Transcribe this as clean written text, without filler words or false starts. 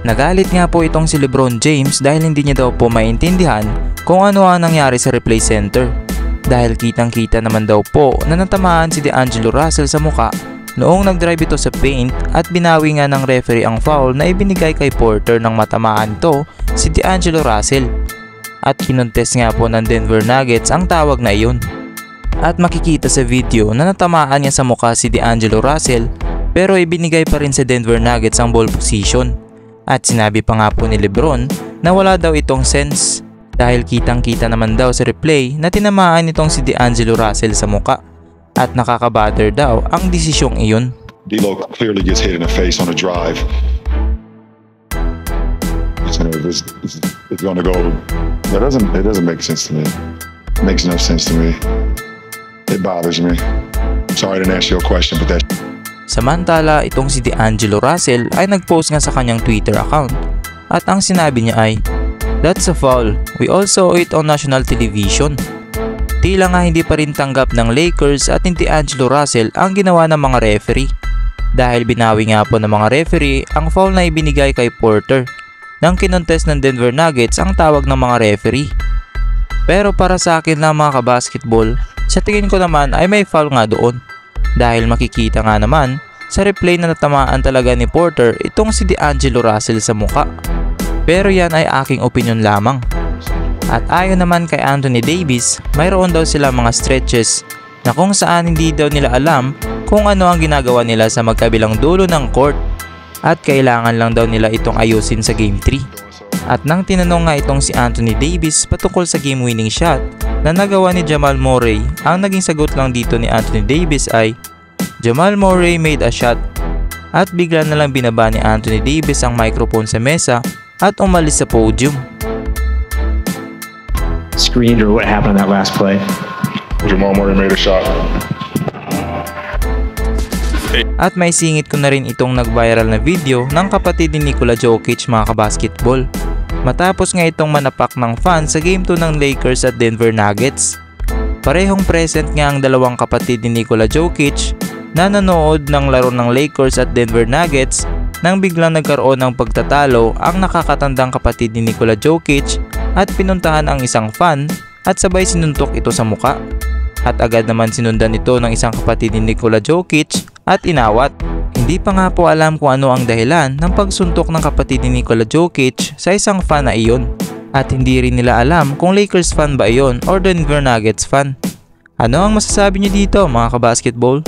Nagalit nga po itong si LeBron James dahil hindi niya daw po maintindihan kung ano ang nangyari sa replay center. Dahil kitang kita naman daw po na natamaan si D'Angelo Russell sa muka noong nagdrive ito sa paint at binawi nga ng referee ang foul na ibinigay kay Porter nang matamaan ito si D'Angelo Russell. At kinontes nga po ng Denver Nuggets ang tawag na iyon. At makikita sa video na natamaan niya sa muka si D'Angelo Russell pero ibinigay pa rin sa Denver Nuggets ang ball position. At sinabi pa nga po ni LeBron na wala daw itong sense dahil kitang-kita naman daw sa replay na tinamaan itong si D'Angelo Russell sa muka at nakaka-bother daw ang desisyong iyon. D'Lo clearly gets hit in the face on a drive. It's going to go. It doesn't make sense to me. It makes no sense to me. It bothers me. I'm sorry I didn't ask you a question, but that. Samantala, itong si D'Angelo Russell ay nagpost nga sa kanyang Twitter account at ang sinabi niya ay, "That's a foul. We also saw it on national television." Tila nga hindi pa rin tanggap ng Lakers at ni D'Angelo Russell ang ginawa ng mga referee dahil binawi nga po ng mga referee ang foul na ibinigay kay Porter nang kinontes ng Denver Nuggets ang tawag ng mga referee. Pero para sa akin lang mga kabasketball, sa tingin ko naman ay may foul nga doon. Dahil makikita nga naman sa replay na natamaan talaga ni Porter itong si D'Angelo Russell sa muka. Pero yan ay aking opinion lamang. At ayon naman kay Anthony Davis, mayroon daw sila mga stretches na kung saan hindi daw nila alam kung ano ang ginagawa nila sa magkabilang dulo ng court at kailangan lang daw nila itong ayusin sa Game 3. At nang tinanong nga itong si Anthony Davis patungkol sa game winning shot na nagawa ni Jamal Murray, ang naging sagot lang dito ni Anthony Davis ay, "Jamal Murray made a shot." At bigla na lang binaba ni Anthony Davis ang microphone sa mesa at umalis sa podium. Screened or what happened on that last play? Jamal Murray made a shot. At may singit ko na rin itong nag-viral na video ng kapatid ni Nikola Jokic mga kabasketball. Matapos nga itong manapak ng fans sa Game 2 ng Lakers at Denver Nuggets. Parehong present nga ang dalawang kapatid ni Nikola Jokic na nanood ng laro ng Lakers at Denver Nuggets nang biglang nagkaroon ng pagtatalo ang nakakatandang kapatid ni Nikola Jokic at pinuntahan ang isang fan at sabay sinuntok ito sa muka. At agad naman sinundan ito ng isang kapatid ni Nikola Jokic at inawat. Hindi pa nga po alam kung ano ang dahilan ng pagsuntok ng kapatid ni Nikola Jokic sa isang fan na iyon. At hindi rin nila alam kung Lakers fan ba iyon or Denver Nuggets fan. Ano ang masasabi niyo dito mga kabasketball?